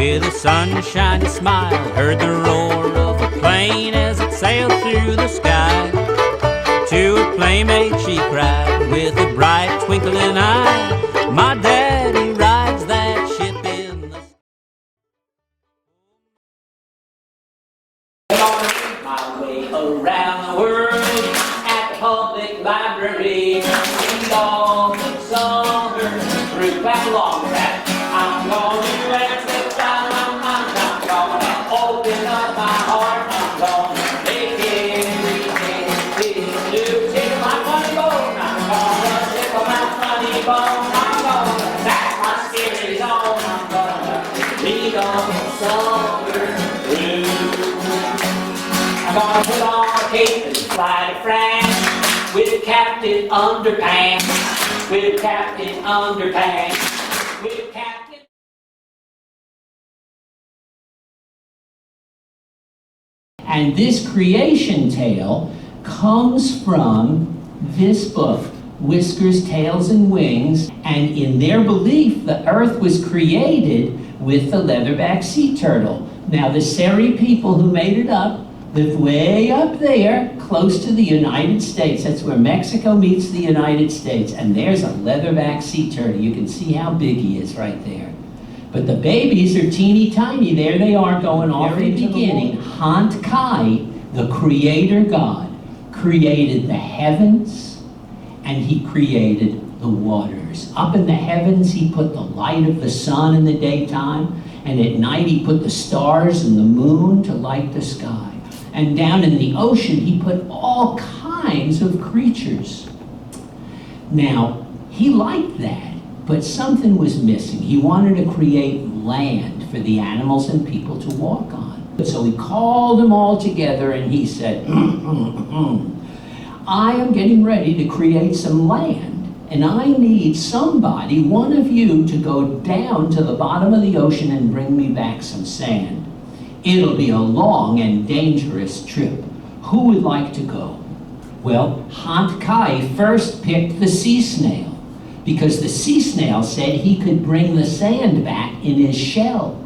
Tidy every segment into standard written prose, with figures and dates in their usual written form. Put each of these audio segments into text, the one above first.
with a sunshiny smile, heard the roar of a plane as it sailed through the sky. To her playmate she cried with a bright twinkling eye, my daddy rides that ship in the sky. My way around the world at the public library, read all the songbirds through clap along that. I'm going to accept I'm gonna open up my heart. I'm gonna make everything feel new. Tickle my funny bone. I'm gonna tickle my funny bone. I'm gonna back my series on. I'm gonna read all the songbirds through. I'm gonna put on a cape and fly to France with Captain Underpants. With Captain Underpants. With Captain. And this creation tale comes from this book, Whiskers, Tails, and Wings. And in their belief, the earth was created with the leatherback sea turtle. Now, the Seri people who made it up live way up there, close to the United States. That's where Mexico meets the United States. And there's a leatherback sea turtle. You can see how big he is right there. But the babies are teeny tiny. There they are going off in the beginning. Hant Kai, the creator God, created the heavens and he created the waters. Up in the heavens, he put the light of the sun in the daytime, and at night he put the stars and the moon to light the sky. And down in the ocean, he put all kinds of creatures. Now, he liked that. But something was missing. He wanted to create land for the animals and people to walk on. So he called them all together and he said, I am getting ready to create some land, and I need somebody, one of you, to go down to the bottom of the ocean and bring me back some sand. It'll be a long and dangerous trip. Who would like to go? Well, Hant Kai first picked the sea snail, because the sea snail said he could bring the sand back in his shell.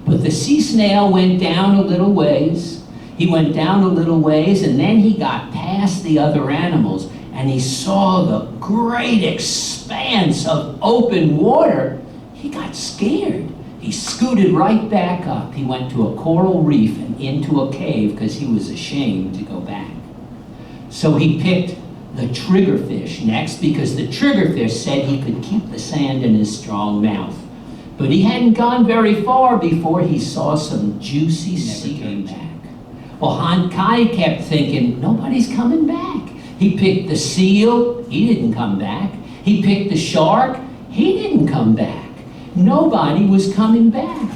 But the sea snail went down a little ways. He went down a little ways, and then he got past the other animals, and he saw the great expanse of open water. He got scared. He scooted right back up. He went to a coral reef and into a cave because he was ashamed to go back. So he picked the triggerfish next, because the triggerfish said he could keep the sand in his strong mouth. But he hadn't gone very far before he saw some juicy sea back. Well, Hant Kai kept thinking, nobody's coming back. He picked the seal, he didn't come back. He picked the shark, he didn't come back. Nobody was coming back.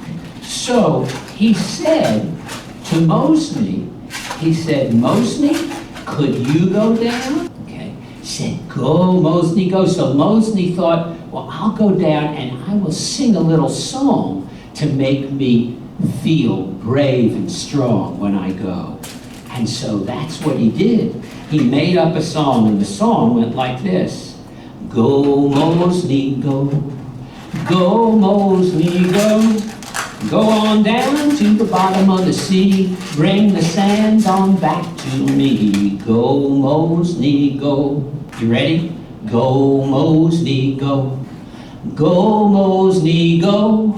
So he said to Mosni, he said, Mosni, could you go down? Said, go, Mosni, go. So Mosni thought, well, I'll go down and I will sing a little song to make me feel brave and strong when I go. And so that's what he did. He made up a song, and the song went like this. Go, Mosni, go. Go, Mosni, go. Go on down to the bottom of the sea. Bring the sand on back to me. Go, Mosni, go. You ready? Go, Mosni, go. Go, Mosni, go.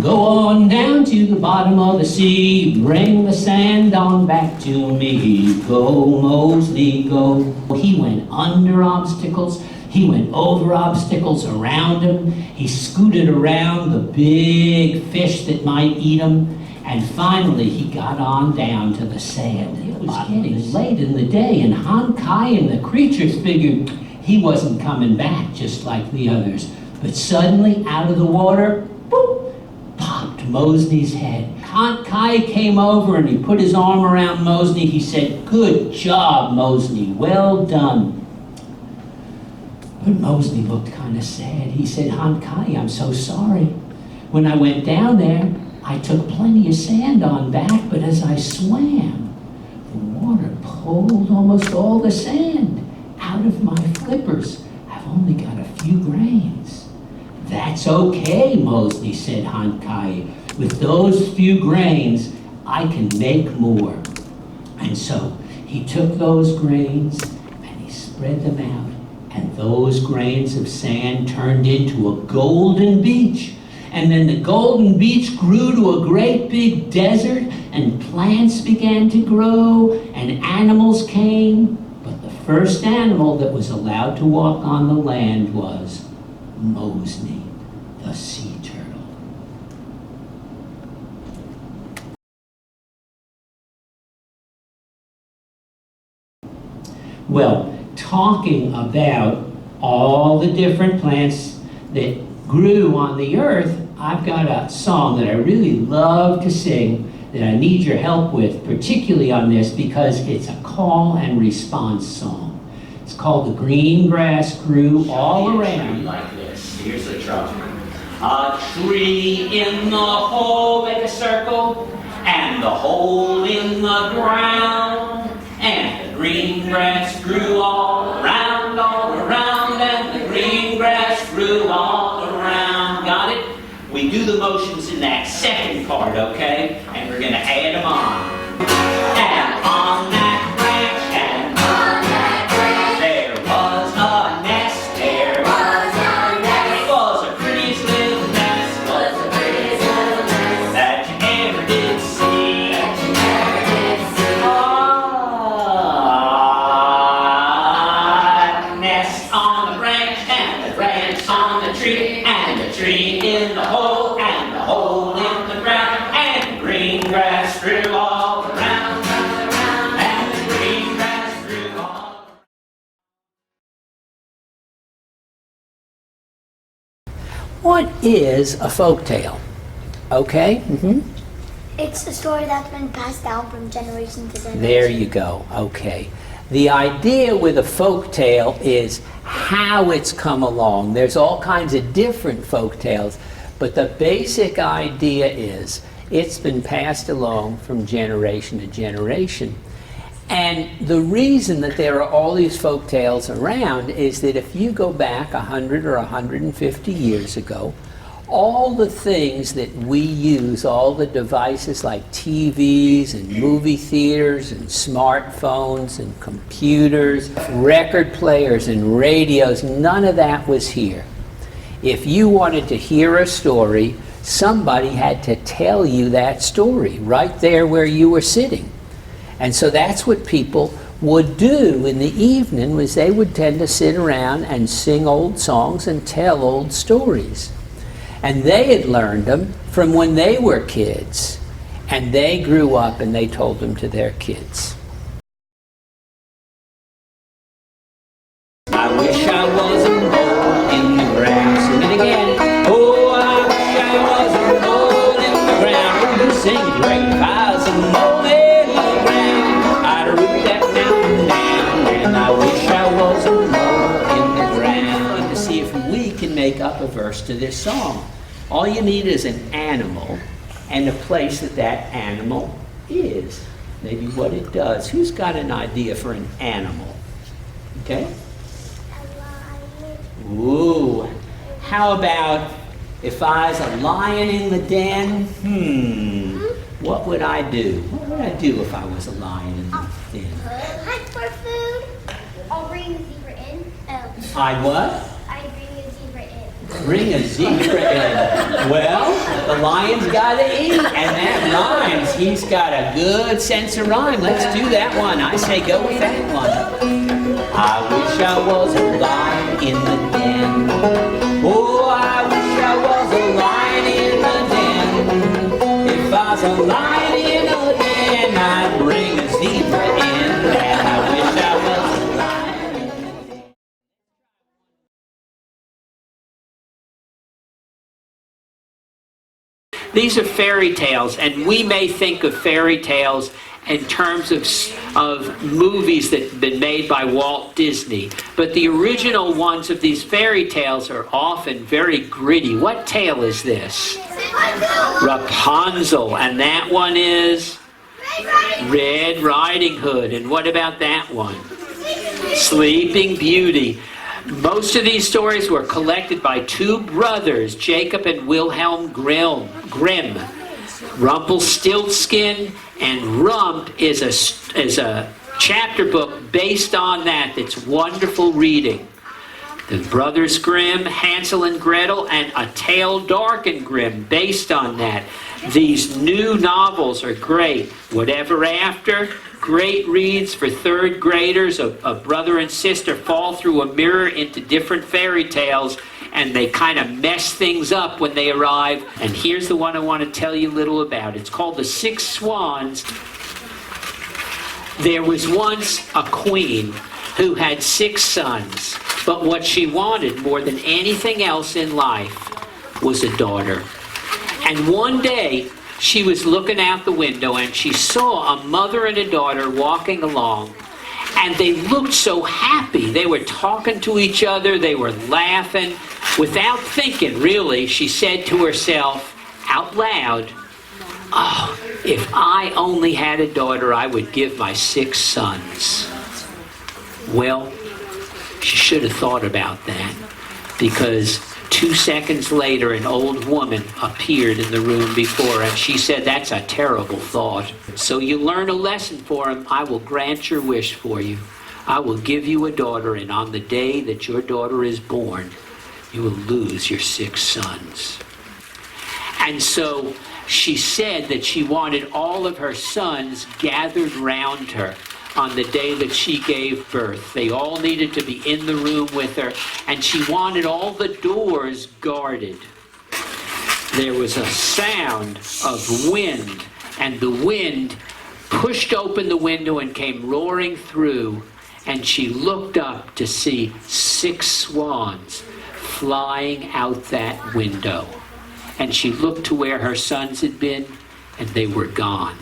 Go on down to the bottom of the sea. Bring the sand on back to me. Go, Mosni, go. He went under obstacles. He went over obstacles around him. He scooted around the big fish that might eat him. And finally, he got on down to the sand. It was getting late in the day, and Hant Kai and the creatures figured he wasn't coming back just like the others. But suddenly, out of the water, boop, popped Mosni's head. Hant Kai came over and he put his arm around Mosni. He said, good job, Mosni, well done. But Mosni looked kind of sad. He said, Hant Kai, I'm so sorry. When I went down there, I took plenty of sand on back, but as I swam, the water pulled almost all the sand out of my flippers. I've only got a few grains. That's okay, Mosni, said Hant Kai. With those few grains, I can make more. And so he took those grains and he spread them out, and those grains of sand turned into a golden beach. And then the golden beach grew to a great big desert, and plants began to grow, and animals came. But the first animal that was allowed to walk on the land was Mosni, the sea turtle. Well, talking about all the different plants that grew on the earth, I've got a song that I really love to sing that I need your help with, particularly on this, because it's a call and response song. It's called The Green Grass Grew All Around. Like this. Here's the drum. A tree in the hole make a circle, and the hole in the ground, and the green grass grew all around, and the green grass grew all around. Got it? We do the motions in that second part, okay? And we're going to add them on. And on that branch, and on that branch, there was a nest. There was a nest. It was a prettiest little nest. Was the prettiest little nest that you ever did see. That you ever did see. Nest on the branch, and the branch on the tree, and the tree in the hole, and the hole in the ground, and green grass grew all around, and the green grass grew all around. What is a folktale? Okay? It's a story that's been passed down from generation to generation. There you go. Okay. The idea with a folk tale is how it's come along. There's all kinds of different folk tales, but the basic idea is it's been passed along from generation to generation. And the reason that there are all these folk tales around is that if you go back 100 or 150 years ago, all the things that we use, all the devices like TVs and movie theaters and smartphones and computers, record players and radios, none of that was here. If you wanted to hear a story, somebody had to tell you that story right there where you were sitting. And so that's what people would do in the evening, was they would tend to sit around and sing old songs and tell old stories. And they had learned them from when they were kids. And they grew up and they told them to their kids. I wish I was a mole in the ground. Sing it again. Oh, I wish I was a mole in the ground. Oh, you sing great. If I was a mole in the ground, I'd root that mountain down. And I wish I was a mole in the ground. To see if we can make up a verse to this song. All you need is an animal and a place that that animal is. Maybe what it does. Who's got an idea for an animal? Okay? Ooh. How about if I was a lion in the den? What would I do? What would I do if I was a lion in the den? Hunt for food. I'll bring the zebra in. I what? I bring a zebra in. Bring a zebra in. Well, the lion's got to eat, and that rhymes. He's got a good sense of rhyme. Let's do that one. I say go with that one. I wish I was a lion in the den. Oh, I wish I was a lion in the den. If I was a lion in the den, I'd bring a zebra in. And I wish I was a lion in the den. These are fairy tales, and we may think of fairy tales in terms of movies that have been made by Walt Disney. But the original ones of these fairy tales are often very gritty. What tale is this? Rapunzel. And that one is? Red Riding Hood. And what about that one? Sleeping Beauty. Most of these stories were collected by two brothers, Jacob and Wilhelm Grimm. Rumpelstiltskin, and Rump is a chapter book based on that that's wonderful reading. The Brothers Grimm, Hansel and Gretel, and A Tale Dark and Grim based on that. These new novels are great. Whatever After, great reads for third graders. A brother and sister fall through a mirror into different fairy tales, and they kind of mess things up when they arrive. And here's the one I want to tell you a little about. It's called The Six Swans. There was once a queen who had 6 sons, but what she wanted more than anything else in life was a daughter. And one day, she was looking out the window and she saw a mother and a daughter walking along, and they looked so happy. They were talking to each other, they were laughing. Without thinking, really, she said to herself out loud, "Oh, if I only had a daughter, I would give my 6 sons." Well, she should have thought about that, because 2 seconds later, an old woman appeared in the room before her, and she said, "That's a terrible thought. So you learn a lesson for him. I will grant your wish for you. I will give you a daughter, and on the day that your daughter is born, you will lose your 6 sons." And so she said that she wanted all of her sons gathered round her on the day that she gave birth. They all needed to be in the room with her, and she wanted all the doors guarded. There was a sound of wind, and the wind pushed open the window and came roaring through, and she looked up to see 6 swans flying out that window. And she looked to where her sons had been, and they were gone.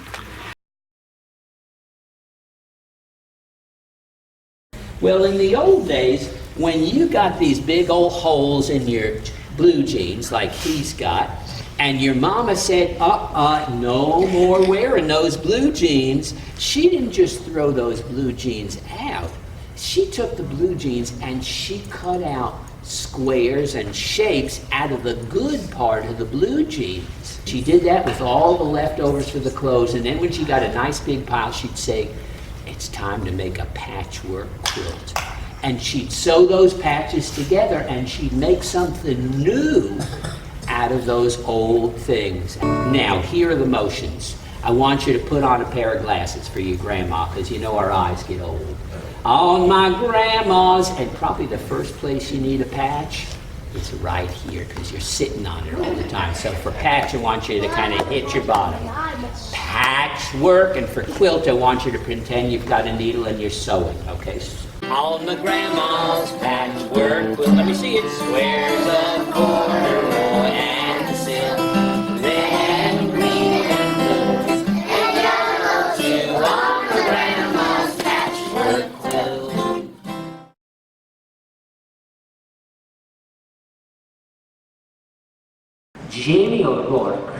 Well, in the old days, when you got these big old holes in your blue jeans like he's got, and your mama said, no more wearing those blue jeans, she didn't just throw those blue jeans out. She took the blue jeans and she cut out squares and shapes out of the good part of the blue jeans. She did that with all the leftovers for the clothes, and then when she got a nice big pile, she'd say, "It's time to make a patchwork quilt." And she'd sew those patches together, and she'd make something new out of those old things. Now, here are the motions. I want you to put on a pair of glasses for your grandma, because you know our eyes get old. On my grandma's, and probably the first place you need a patch is right here, because you're sitting on it all the time. So for patch, I want you to kind of hit your bottom. Patchwork, and for quilt, I want you to pretend you've got a needle and you're sewing, okay? On the grandma's patchwork quilt, let me see it. Squares of corduroy and silk, red and green and blue, and yellow too, on the grandma's patchwork quilt. Jamie O'Rourke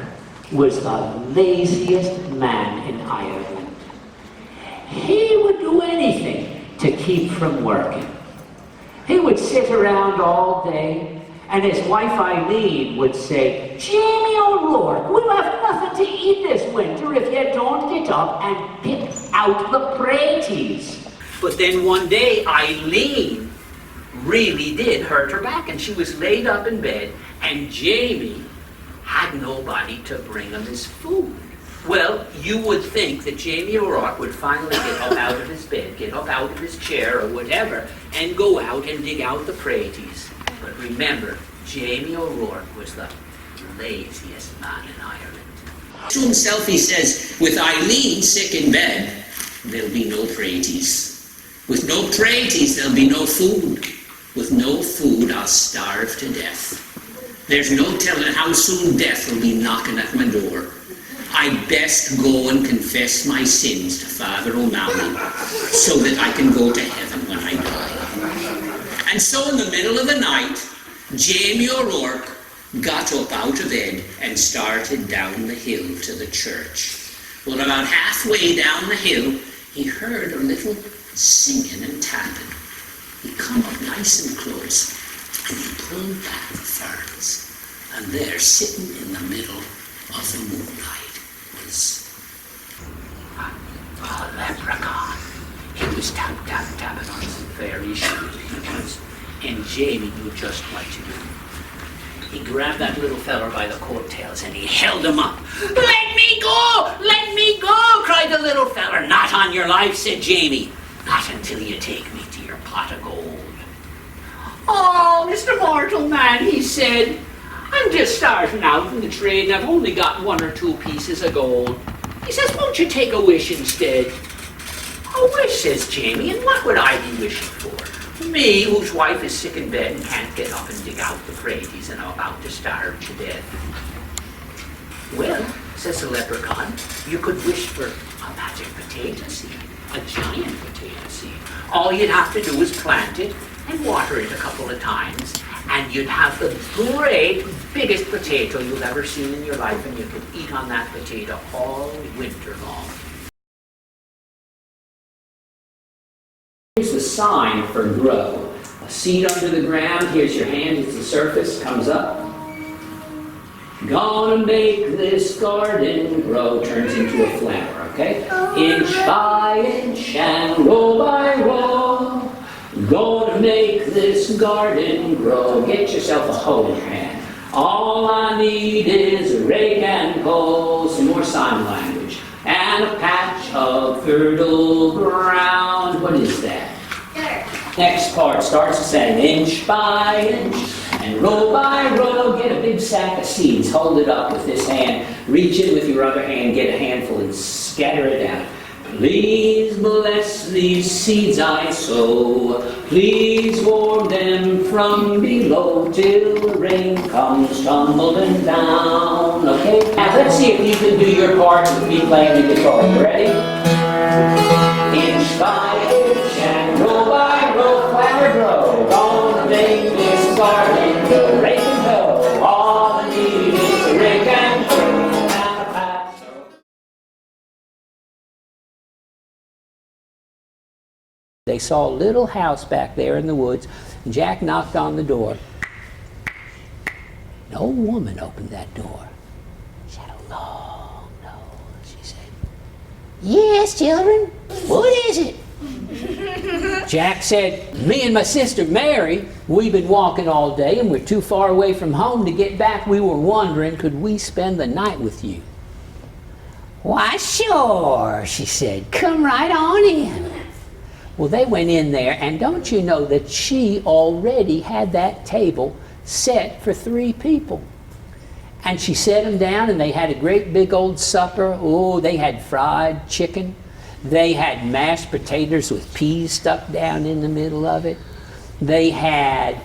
was the laziest man in Ireland. He would do anything to keep from working. He would sit around all day, and his wife Eileen would say, "Jamie O'Rourke, we'll have nothing to eat this winter if you don't get up and pick out the praties." But then one day, Eileen really did hurt her back, and she was laid up in bed, and Jamie had nobody to bring him his food. Well, you would think that Jamie O'Rourke would finally get up out of his bed, get up out of his chair or whatever, and go out and dig out the praties. But remember, Jamie O'Rourke was the laziest man in Ireland. To himself he says, "With Eileen sick in bed, there'll be no praties. With no praties, there'll be no food. With no food, I'll starve to death. There's no telling how soon death will be knocking at my door. I'd best go and confess my sins to Father O'Malley so that I can go to heaven when I die." And so in the middle of the night, Jamie O'Rourke got up out of bed and started down the hill to the church. Well, about halfway down the hill, he heard a little singing and tapping. He come up nice and close, and he pulled back the ferns, and there, sitting in the middle of the moonlight, is. A leprechaun. He was tapping on some fairy shoes, and Jamie knew just what to do. He grabbed that little feller by the coattails and he held him up. "Let me go! Let me go!" cried the little feller. "Not on your life," said Jamie. "Not until you take me to your pot of gold." "Oh, Mr. Mortal Man," he said, "I'm just starting out in the trade and I've only got 1 or 2 pieces of gold." He says, "Won't you take a wish instead?" "A wish," says Jamie, "and what would I be wishing for? Me, whose wife is sick in bed and can't get up and dig out the praties and I'm about to starve to death." "Well," says the leprechaun, "you could wish for a magic potato seed, a giant potato seed. All you'd have to do is plant it and water it a couple of times, and you'd have the great, biggest potato you've ever seen in your life, and you could eat on that potato all winter long." Here's the sign for grow. A seed under the ground, here's your hand, it's the surface, comes up. "Gonna make this garden grow," turns into a flower, okay? "Inch by inch and row by row. Gonna make this garden grow." Get yourself a hoe in your hand. "All I need is a rake and hoe," some more sign language, "and a patch of fertile ground." What is that? Dirt. Next part starts the same. "Inch by inch and row by row." Get a big sack of seeds, hold it up with this hand, reach in with your other hand, get a handful and scatter it down. "Please bless these seeds I sow. Please warm them from below till the rain comes tumbling down." Okay? Now let's see if you can do your part with me playing the guitar. Ready? "Inch by inch and row by row, flower grow. Gonna make this garden go, rake and hoe. All I need is a rake and hoe and a patch." They saw a little house back there in the woods, and Jack knocked on the door. An old woman opened that door. She had a long nose. She said, "Yes, children, what is it?" Jack said, "Me and my sister Mary, we've been walking all day and we're too far away from home to get back. We were wondering, could we spend the night with you?" "Why, sure," she said. "Come right on in." Well, they went in there, and don't you know that she already had that table set for 3 people. And she set them down, and they had a great big old supper. Oh, they had fried chicken. They had mashed potatoes with peas stuck down in the middle of it. They had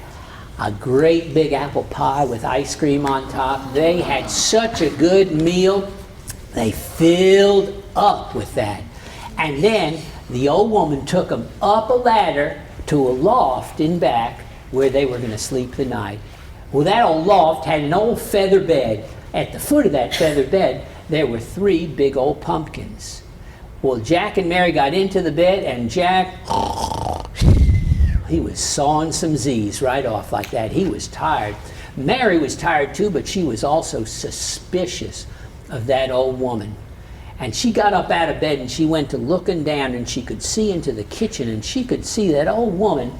a great big apple pie with ice cream on top. They had such a good meal. They filled up with that. And then the old woman took them up a ladder to a loft in back where they were going to sleep the night. Well, that old loft had an old feather bed. At the foot of that feather bed, there were 3 big old pumpkins. Well, Jack and Mary got into the bed, and Jack, he was sawing some Z's right off like that. He was tired. Mary was tired too, but she was also suspicious of that old woman. And she got up out of bed and she went to looking down, and she could see into the kitchen, and she could see that old woman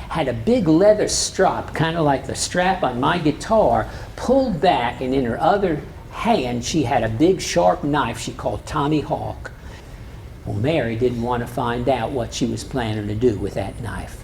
had a big leather strap, kind of like the strap on my guitar, pulled back, and in her other hand she had a big sharp knife she called Tommy Hawk. Well, Mary didn't want to find out what she was planning to do with that knife.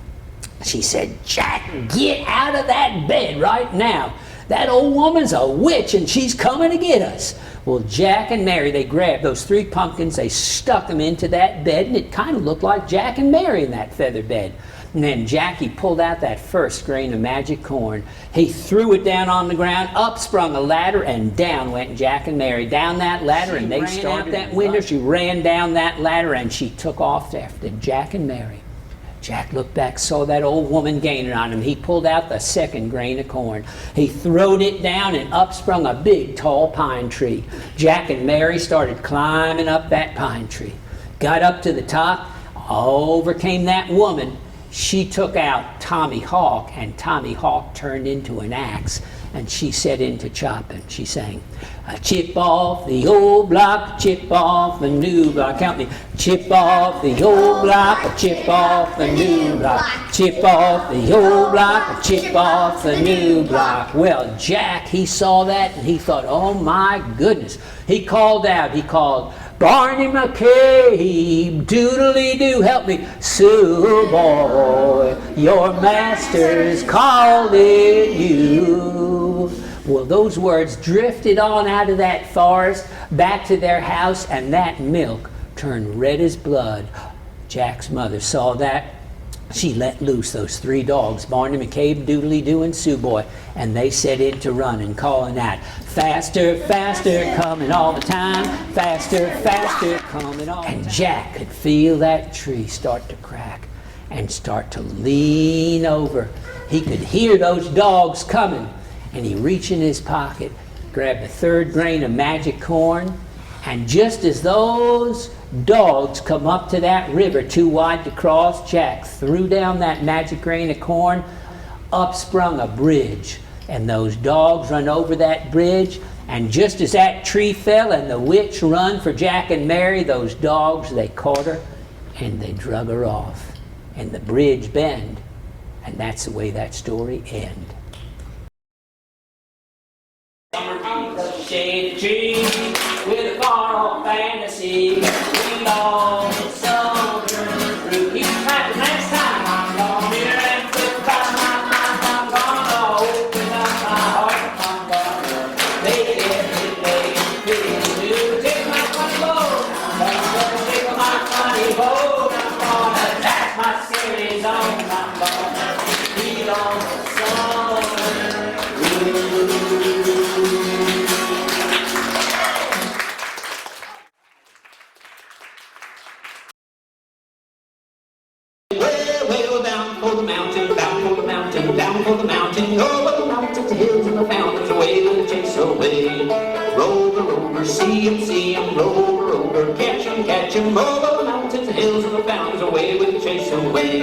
She said, "Jack, get out of that bed right now. That old woman's a witch and she's coming to get us." Well, Jack and Mary, they grabbed those 3 pumpkins, they stuck them into that bed, and it kind of looked like Jack and Mary in that feather bed. And then Jackie pulled out that first grain of magic corn. He threw it down on the ground, up sprung a ladder, and down went Jack and Mary down that ladder, and they started that window. She ran down that ladder, and she took off after Jack and Mary. Jack looked back, saw that old woman gaining on him. He pulled out the second grain of corn. He throwed it down, and up sprung a big, tall pine tree. Jack and Mary started climbing up that pine tree. Got up to the top, over came that woman. She took out Tommy Hawk, and Tommy Hawk turned into an axe. and she set into chopping. She sang, chip off the old block, chip off the new block. Count me. Chip off the old block, chip off the new block. Chip off the old block, chip off the new block. Well, Jack, he saw that and he thought, oh my goodness. He called out, he called, Barnie McCabe, Doodeleedoo, help me. Sooboy, your master's calling you. Well, those words drifted on out of that forest back to their house, and that milk turned red as blood. Jack's mother saw that. She let loose those 3 dogs, Barnie McCabe, Doodeleedoo, and Sooboy, and they set into running, calling out, faster, faster, coming all the time, faster, faster, coming all the time. And Jack could feel that tree start to crack and start to lean over. He could hear those dogs coming, and he reached in his pocket, grabbed the 3rd grain of magic corn, and just as those dogs come up to that river too wide to cross, Jack threw down that magic grain of corn. Up sprung a bridge, and those dogs run over that bridge, and just as that tree fell and the witch run for Jack and Mary, those dogs, they caught her and they drug her off, and the bridge bend, and that's the way that story ends. Shade tree with a far-off fantasy. We all summer through. Keep track the next time I'm gone here and flip by my mind. I'm gonna open up my heart. I'm gonna make everything feel new. Take my funny boat. I'm gonna take my funny boat. I'm gonna attach my Seri zone. I'm gonna feel on the summer. Down for the mountain, over the mountains, the hills, and the fountains, away with the chase away. Rover, see 'em, rover, catch 'em, over the mountains, the hills, and the fountains, away with the chase away.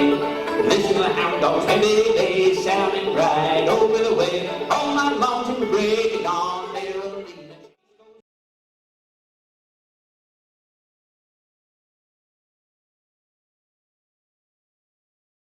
Listen to the hound dogs, hey, sounding right over the way.